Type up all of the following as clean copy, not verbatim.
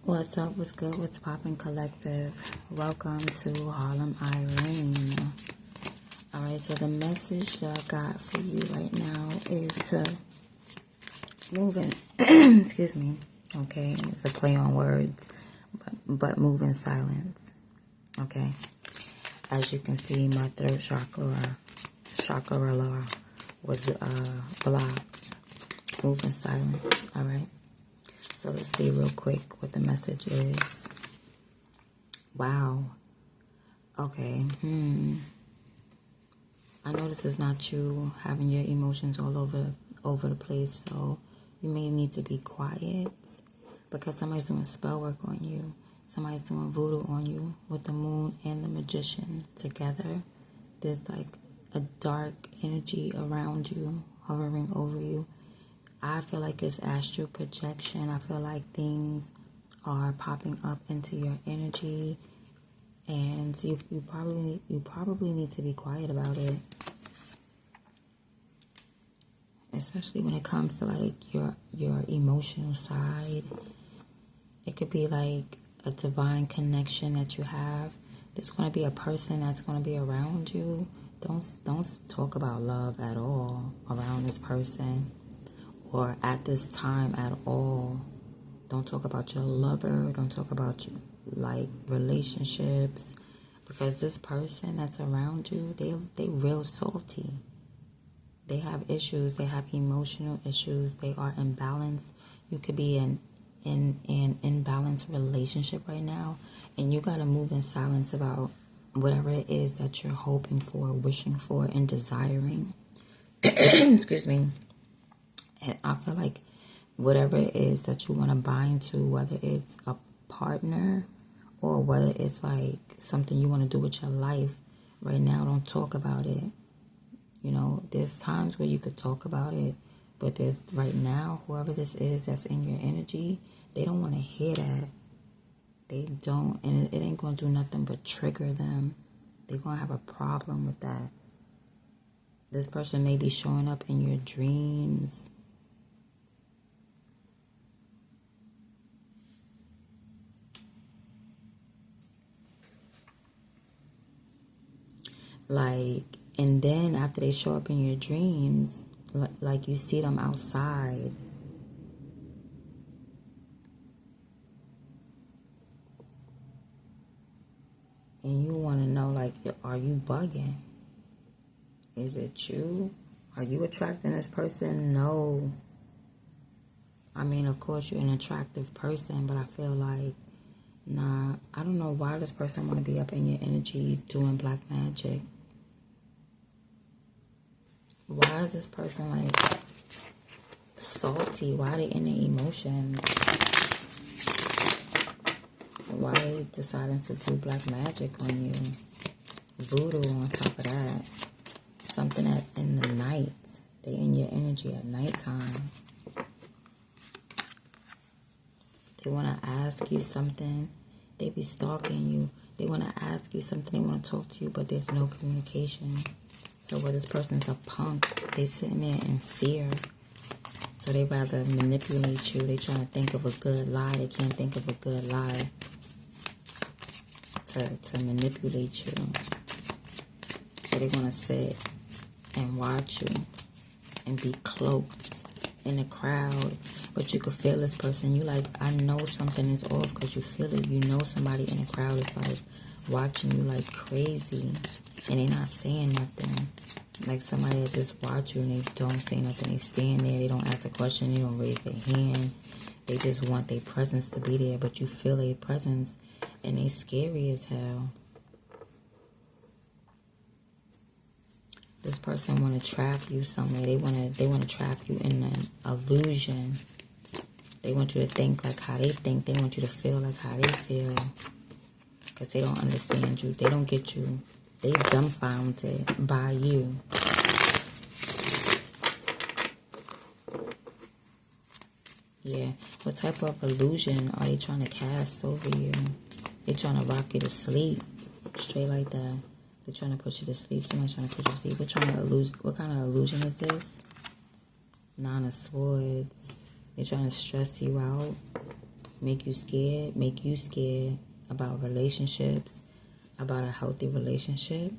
What's up? What's good? What's poppin' collective? Welcome to Harlem Irene. Alright, so the message that I got for you right now is to move in. Excuse me. Okay, it's a play on words, but move in silence. Okay, as you can see, my third chakra was blocked. Move in silence. Alright. So let's see real quick what the message is. Wow. Okay. I know this is not you having your emotions all over the place, so you may need to be quiet because somebody's doing spell work on you. Somebody's doing voodoo on you with the moon and the magician together. There's like a dark energy around you, hovering over you. I feel like it's astral projection. I feel like things are popping up into your energy, and you probably need to be quiet about it, especially when it comes to like your emotional side. It could be like a divine connection that you have. There's going to be a person that's going to be around you. Don't talk about love at all around this person. Or at this time at all. Don't talk about your lover. Don't talk about your, like, relationships. Because this person that's around you, they real salty. They have issues. They have emotional issues. They are imbalanced. You could be in an imbalanced relationship right now. And you got to move in silence about whatever it is that you're hoping for, wishing for, and desiring. Excuse me. And I feel like whatever it is that you want to bind to, whether it's a partner or whether it's like something you want to do with your life, right now, don't talk about it. You know, there's times where you could talk about it, but there's right now, whoever this is that's in your energy, they don't want to hear that. They don't, and it ain't going to do nothing but trigger them. They're going to have a problem with that. This person may be showing up in your dreams. Like, and then after they show up in your dreams, like you see them outside. And you want to know, like, are you bugging? Is it you? Are you attracting this person? No. I mean, of course, you're an attractive person, but I feel like, nah, I don't know why this person want to be up in your energy doing black magic. Why is this person, like, salty? Why are they in their emotions? Why are they deciding to do black magic on you? Voodoo on top of that. Something at in the night. They in your energy at nighttime. They want to ask you something. They be stalking you. They want to ask you something. They want to talk to you, but there's no communication. So where this person's a punk, they sitting there in fear. So they rather manipulate you. They trying to think of a good lie. They can't think of a good lie to manipulate you. So they're going to sit and watch you and be cloaked in the crowd. But you could feel this person. You like, I know something is off because you feel it. You know somebody in the crowd is like watching you like crazy. And they not saying nothing. Like somebody that just watch you and they don't say nothing. They stand there. They don't ask a question. They don't raise their hand. They just want their presence to be there. But you feel their presence. And they scary as hell. This person want to trap you somewhere. They want to trap you in an illusion. They want you to think like how they think. They want you to feel like how they feel. Because they don't understand you. They don't get you. They dumbfounded by you. Yeah. What type of illusion are they trying to cast over you? They trying to rock you to sleep. Straight like that. They're trying to put you to sleep. Somebody's trying to put you to sleep. What kind of illusion is this? Nine of Swords. They're trying to stress you out. make you scared about relationships, about a healthy relationship.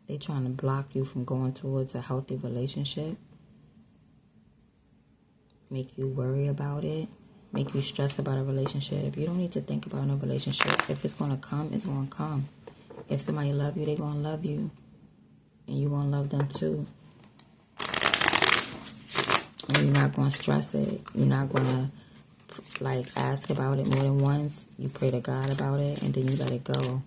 They trying to block you from going towards a healthy relationship. Make you worry about it. Make you stress about a relationship. You don't need to think about no relationship. If it's going to come, it's going to come. If somebody love you, they going to love you. And you going to love them too. And you're not going to stress it. You're not going to ask about it more than once. You pray to God about it and then you let it go.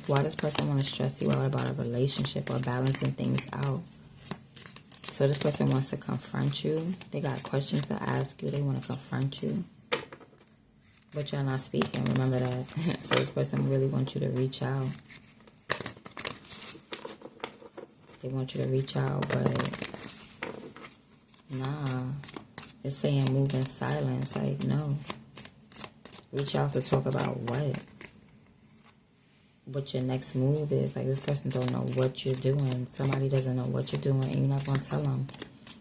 Why does person want to stress you out about a relationship or balancing things out? So this person wants to confront you. They got questions to ask you. They want to confront you. But y'all not speaking. Remember that. So this person really wants you to reach out. They want you to reach out, but nah. It's saying move in silence. No. Reach out to talk about what your next move is. This person don't know what you're doing. Somebody doesn't know what you're doing, and you're not going to tell them.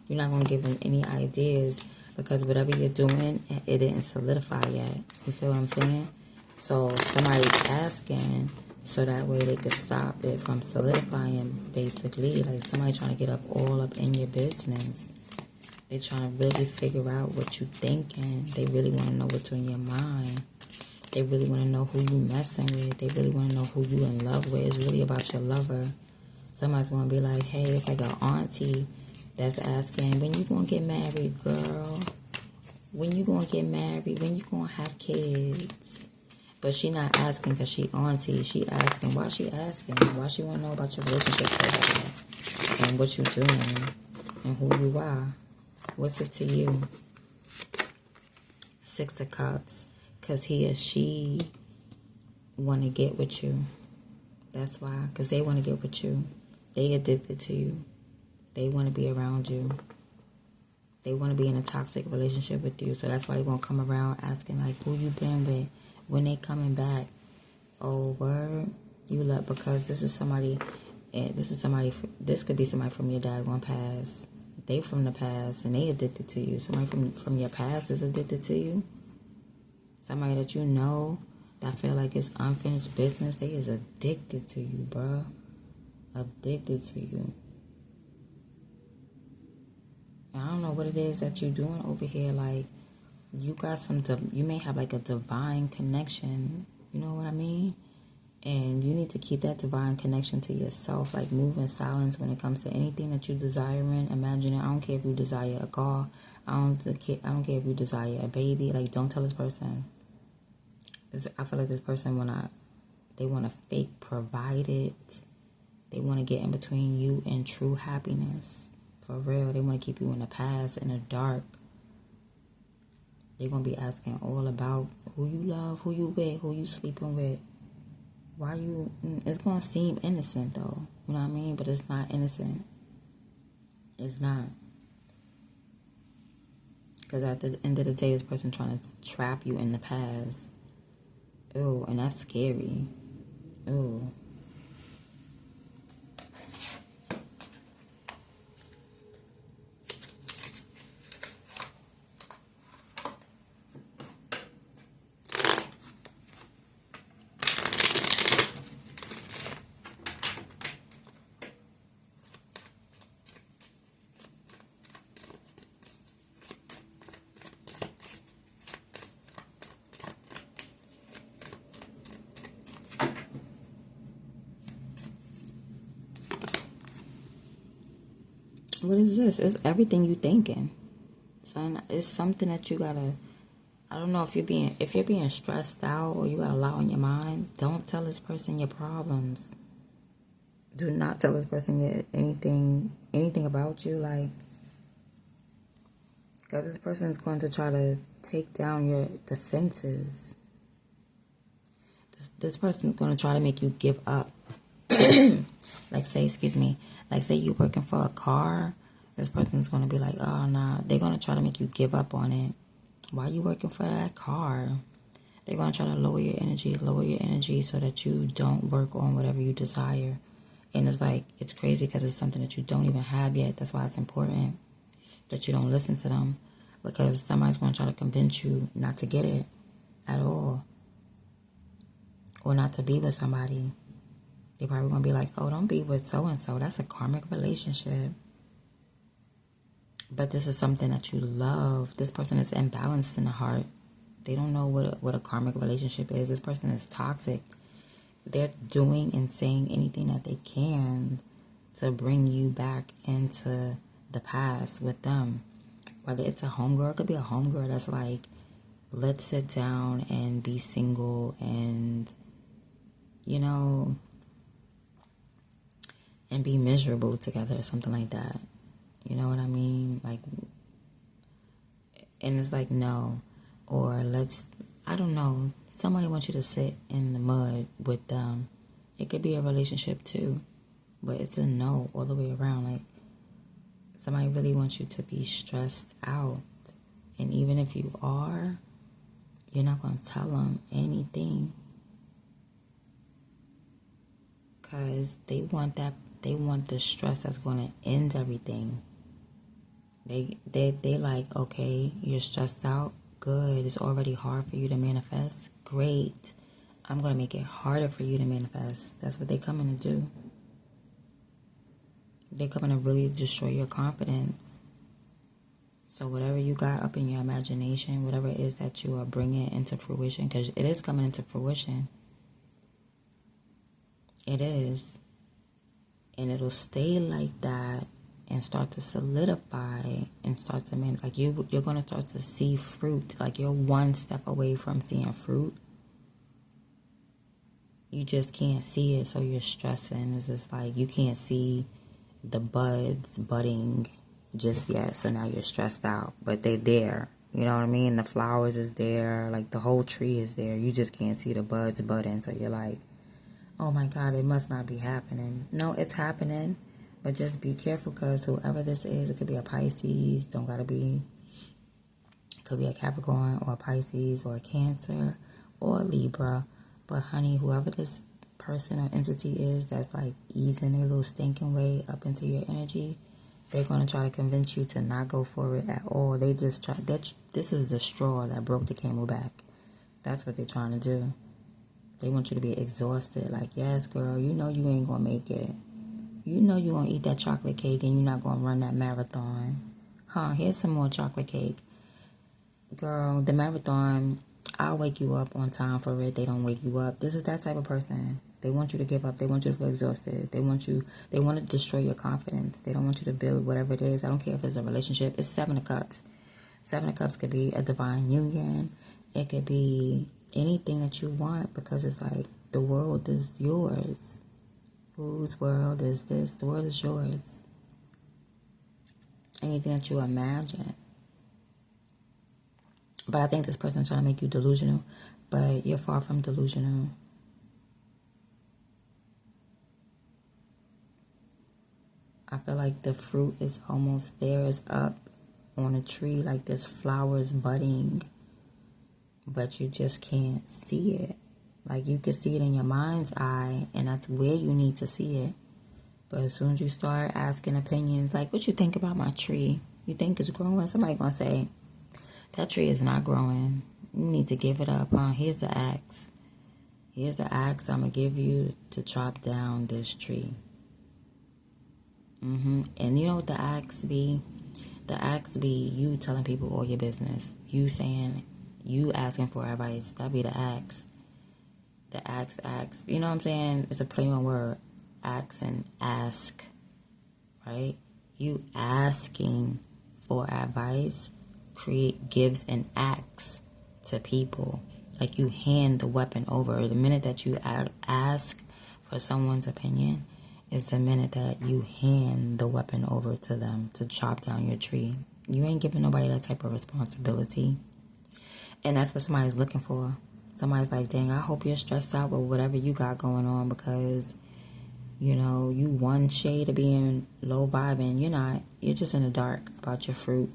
You're not going to give them any ideas because whatever you're doing, it didn't solidify yet. You feel what I'm saying? So somebody's asking so that way they could stop it from solidifying, basically. Somebody trying to get all up in your business. They're trying to really figure out what you're thinking. They really want to know what's in your mind. They really want to know who you messing with. They really want to know who you in love with. It's really about your lover. Somebody's going to be like, hey, it's like an auntie that's asking, when you going to get married, girl? When you going to get married? When you going to have kids? But she not asking because she auntie. She asking. Why she asking? Why she want to know about your relationship so and what you doing and who you are? What's it to you? 6 of Cups. Because he or she want to get with you. That's why. Because they want to get with you. They addicted to you. They want to be around you. They want to be in a toxic relationship with you. So that's why they're going to come around asking, who you been with? When they coming back? Oh, word? You love, because this is somebody, this could be somebody from your daggone past. They from the past, and they addicted to you. Somebody from your past is addicted to you. Somebody that you know that feel like it's unfinished business, they is addicted to you, bro. Addicted to you. I don't know what it is that you're doing over here. You got you may have a divine connection. You know what I mean? And you need to keep that divine connection to yourself. Move in silence when it comes to anything that you desiring. Imagine it. I don't care if you desire a car. I don't care if you desire a baby. Don't tell this person. I feel like this person they want to fake provide it. They want to get in between you and true happiness. For real. They want to keep you in the past, in the dark. They're going to be asking all about who you love, who you with, who you sleeping with. Why you... It's going to seem innocent, though. You know what I mean? But it's not innocent. It's not. Because at the end of the day, this person trying to trap you in the past. Ooh, and that's scary. Ooh. What is this? It's everything you thinking. Son, it's something that you gotta... I don't know if you're being stressed out or you got a lot on your mind. Don't tell this person your problems. Do not tell this person anything about you. Because this person is going to try to take down your defenses. This person is going to try to make you give up. Say you're working for a car. This person's going to be like, oh, nah. They're going to try to make you give up on it. Why are you working for that car? They're going to try to lower your energy so that you don't work on whatever you desire. And it's like, it's crazy because it's something that you don't even have yet. That's why it's important that you don't listen to them, because somebody's going to try to convince you not to get it at all, or not to be with somebody. They're probably going to be like, oh, don't be with so-and-so. That's a karmic relationship. But this is something that you love. This person is imbalanced in the heart. They don't know what a karmic relationship is. This person is toxic. They're doing and saying anything that they can to bring you back into the past with them. Whether it's a homegirl, it could be a homegirl that's like, let's sit down and be single and, you know, and be miserable together or something like that. You know what I mean? Like, and it's like, no. Or I don't know, somebody wants you to sit in the mud with them. It could be a relationship too, but it's a no all the way around. Like, somebody really wants you to be stressed out. And even if you are, you're not going to tell them anything. Because they want the stress that's going to end everything. They like, okay, you're stressed out. Good. It's already hard for you to manifest. Great. I'm going to make it harder for you to manifest. That's what they come in to do. They come in to really destroy your confidence. So whatever you got up in your imagination, whatever it is that you are bringing into fruition, because it is coming into fruition. It is. And it'll stay like that and start to solidify and start to like you're going to start to see fruit. Like, you're one step away from seeing fruit. You just can't see it, so you're stressing. It's just like you can't see the buds budding just yet, so now you're stressed out. But they're there. You know what I mean? The flowers is there. Like, the whole tree is there. You just can't see the buds budding, so you're like, oh my God, it must not be happening. No, it's happening. But just be careful, because whoever this is, it could be a Pisces, it could be a Capricorn or a Pisces or a Cancer or a Libra. But honey, whoever this person or entity is that's like easing a little stinking way up into your energy, they're going to try to convince you to not go for it at all. They just try, this is the straw that broke the camel back. That's what they're trying to do. They want you to be exhausted. Like, yes, girl, you know you ain't going to make it. You know you're going to eat that chocolate cake and you're not going to run that marathon. Here's some more chocolate cake. Girl, the marathon, I'll wake you up on time for it. They don't wake you up. This is that type of person. They want you to give up. They want you to feel exhausted. They want to destroy your confidence. They don't want you to build whatever it is. I don't care if it's a relationship. It's 7 of Cups. 7 of Cups could be a divine union. It could be anything that you want, because it's like, the world is yours. Whose world is this? The world is yours. Anything that you imagine. But I think this person's trying to make you delusional, but you're far from delusional. I feel like the fruit is almost there. It's up on a tree, like there's flowers budding, but you just can't see it. Like, you can see it in your mind's eye, and that's where you need to see it. But as soon as you start asking opinions, like, what you think about my tree? You think it's growing? Somebody gonna say, that tree is not growing. You need to give it up, huh? Here's the axe. Here's the axe I'm gonna give you to chop down this tree. And you know what the axe be? The axe be you telling people all your business. You asking for advice. That be the axe. The axe. You know what I'm saying? It's a play on word. Axe and ask. Right? You asking for advice gives an axe to people. Like, you hand the weapon over. The minute that you ask for someone's opinion is the minute that you hand the weapon over to them to chop down your tree. You ain't giving nobody that type of responsibility. And that's what somebody's looking for. Somebody's like, dang, I hope you're stressed out with whatever you got going on, because, you know, you one shade of being low vibing. You're not. You're just in the dark about your fruit.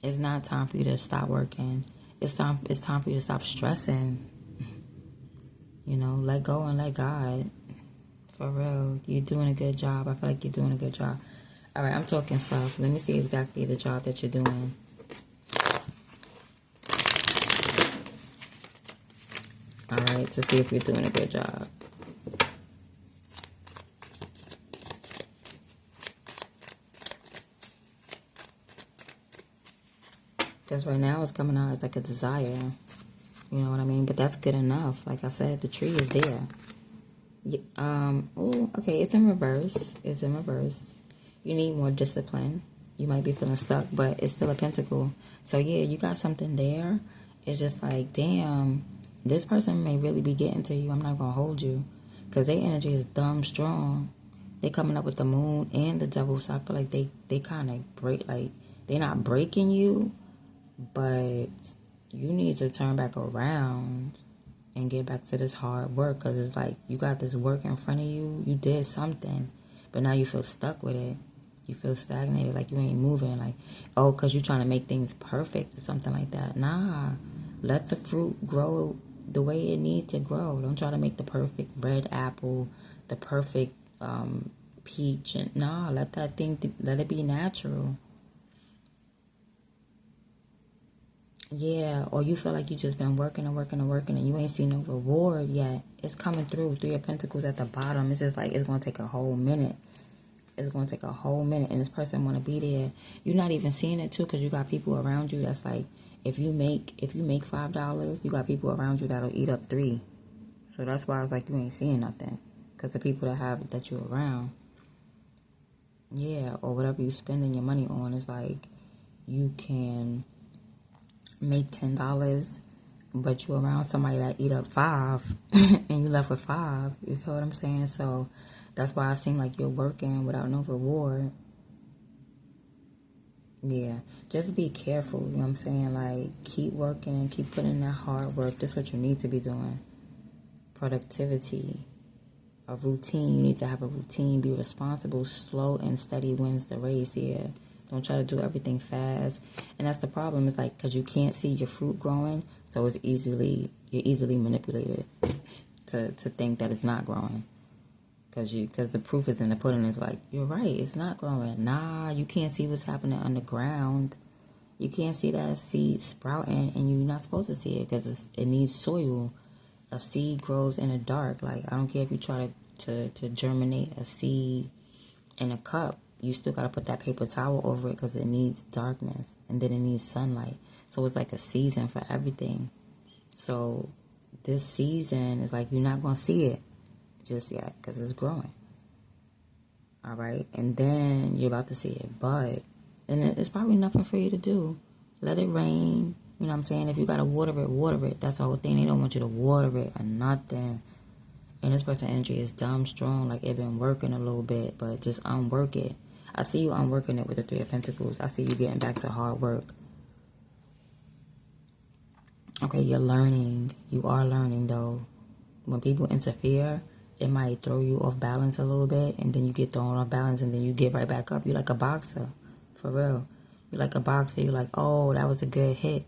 It's not time for you to stop working. It's time for you to stop stressing. You know, let go and let God. For real. You're doing a good job. I feel like you're doing a good job. All right, I'm talking stuff. Let me see exactly the job that you're doing. All right, to see if you're doing a good job. Because right now it's coming out as like a desire. You know what I mean? But that's good enough. Like I said, the tree is there. Oh, okay, it's in reverse. It's in reverse. You need more discipline. You might be feeling stuck, but it's still a pentacle. So yeah, you got something there. It's just like, damn, this person may really be getting to you. I'm not gonna hold you, because their energy is dumb strong. They coming up with the moon and the devil, so I feel like they kind of break, like they're not breaking you, but you need to turn back around and get back to this hard work, because it's like you got this work in front of you. You did something, but now you feel stuck with it. You feel stagnated, like you ain't moving. Like, oh, because you're trying to make things perfect or something like that. Nah, let the fruit grow the way it needs to grow. Don't try to make the perfect red apple, the perfect peach. And nah, let that thing, let it be natural. Yeah, or you feel like you just been working and working and working and you ain't seen no reward yet. It's coming through. Three of Pentacles at the bottom. It's just like it's going to take a whole minute. It's going to take a whole minute, and this person want to be there. You're not even seeing it too, because you got people around you that's like, if you make $5, you got people around you that'll eat up 3. So that's why I was like, you ain't seeing nothing, because the people that you're around, yeah, or whatever you spending your money on, is like you can make $10, but you around somebody that eat up 5, and you left with 5. You feel what I'm saying? So that's why I seem like you're working without no reward. Yeah, just be careful, you know what I'm saying? Like, keep working, keep putting in that hard work. This is what you need to be doing. Productivity, a routine. You need to have a routine. Be responsible. Slow and steady wins the race, yeah. Don't try to do everything fast. And that's the problem. It's like, because you can't see your fruit growing, so you're easily manipulated to think that it's not growing. Because the proof is in the pudding. Is like, you're right, it's not growing. Nah, you can't see what's happening underground. You can't see that seed sprouting, and you're not supposed to see it, because it needs soil. A seed grows in the dark. Like, I don't care if you try to germinate a seed in a cup. You still got to put that paper towel over it, because it needs darkness, and then it needs sunlight. So it's like a season for everything. So this season is like, you're not going to see it just yet, because it's growing. All right, and then you're about to see it, but and it's probably nothing for you to do. Let it rain. You know what I'm saying? If you gotta water it, water it. That's the whole thing. They don't want you to water it or nothing. And this person's energy is dumb strong, like it been working a little bit, but just unwork it. I see you unworking it with the Three of Pentacles. I see you getting back to hard work. Okay, you're learning. You are learning, though. When people interfere, it might throw you off balance a little bit, and then you get thrown off balance, and then you get right back up. You're like a boxer, for real. You're like a boxer. You're like, oh, that was a good hit.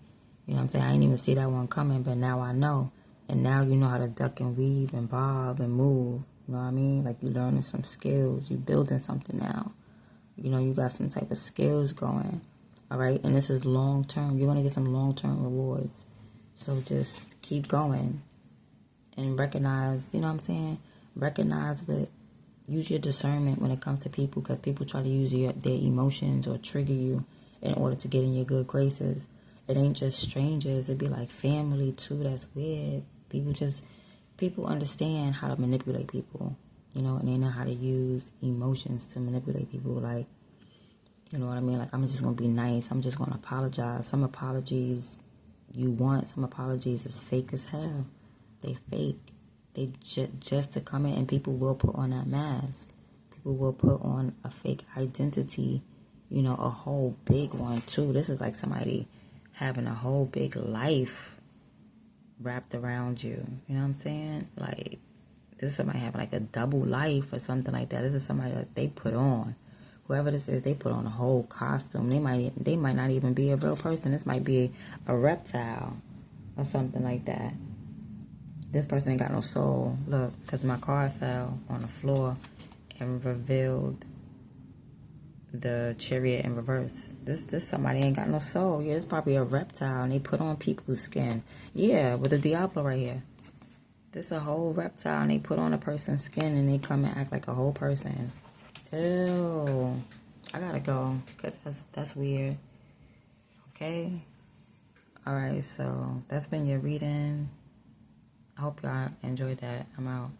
You know what I'm saying? I didn't even see that one coming, but now I know. And now you know how to duck and weave and bob and move. You know what I mean? Like, you're learning some skills. You're building something now. You know, you got some type of skills going. All right? And this is long-term. You're going to get some long-term rewards. So just keep going. And recognize, you know what I'm saying? Recognize, but use your discernment when it comes to people, because people try to use their emotions or trigger you in order to get in your good graces. It ain't just strangers. It'd be like family, too. That's weird. People understand how to manipulate people, you know, and they know how to use emotions to manipulate people. Like, you know what I mean? Like, I'm just going to be nice. I'm just going to apologize. Some apologies you want, some apologies is fake as hell. They fake. They just to come in, and people will put on that mask. People will put on a fake identity, you know, a whole big one too. This is like somebody having a whole big life wrapped around you. You know what I'm saying? Like, this is somebody having like a double life or something like that. This is somebody that they put on. Whoever this is, they put on a whole costume. They might not even be a real person. This might be a reptile or something like that. This person ain't got no soul. Look, because my card fell on the floor and revealed the Chariot in reverse. This somebody ain't got no soul. Yeah, it's probably a reptile, and they put on people's skin. Yeah, with the Diablo right here. This a whole reptile, and they put on a person's skin, and they come and act like a whole person. Ew. I gotta go, because that's weird. Okay? Alright, so that's been your reading. I hope y'all enjoyed that. I'm out.